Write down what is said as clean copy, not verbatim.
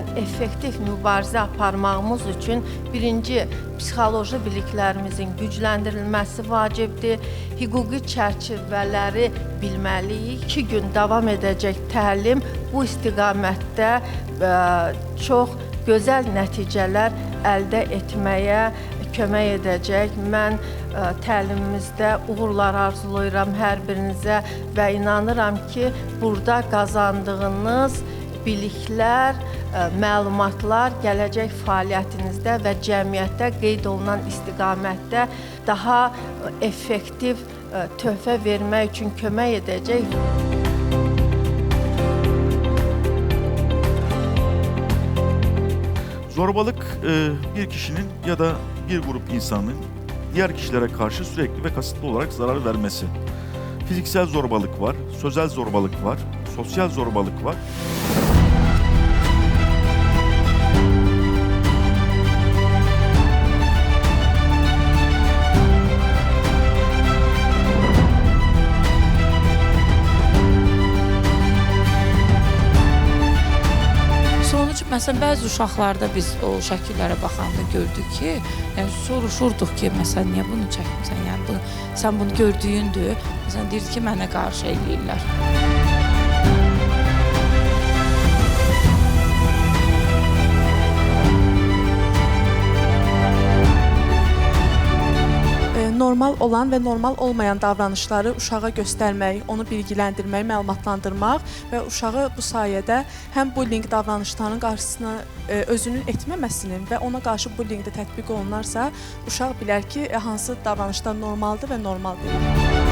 ilə effektiv mübarizə aparmağımız üçün birinci, psixoloji biliklərimizin gücləndirilməsi vacibdir. Hüquqi çərçivələri bilməliyik. 2 gün davam edəcək təlim bu istiqamətdə çox gözəl nəticələr əldə etməyə kömək edəcək. Mən təlimimizdə uğurlar arzulayıram hər birinizə və inanıram ki, burada qazandığınız biliklər, məlumatlar gələcək fəaliyyətinizdə və cəmiyyətdə qeyd olunan istiqamətdə daha effektiv töhfə vermək üçün kömək edəcək. Zorbalık bir kişinin ya da bir grup insanın diğer kişilere karşı sürekli ve kasıtlı olarak zarar vermesi. Fiziksel zorbalık var, sözel zorbalık var, sosyal zorbalık var. Məsələn, bəzi uşaqlarda biz o şəkillərə baxanda gördük ki, yəni soruşurduq ki, məsələn, niyə bunu çəkmirsən? Yəni sən bunu gördüyündür. Məsələn, deyirdi ki, mənə qarşı eləyirlər. Normal olan və normal olmayan davranışları uşağa göstərmək, onu bilgiləndirmək, məlumatlandırmaq və uşağı bu sayədə həm bullying davranışlarının qarşısına özünün etməməsinin və ona qarşı bullying də tətbiq olunarsa, uşaq bilər ki, hansı davranışlar normaldır və normal deyil.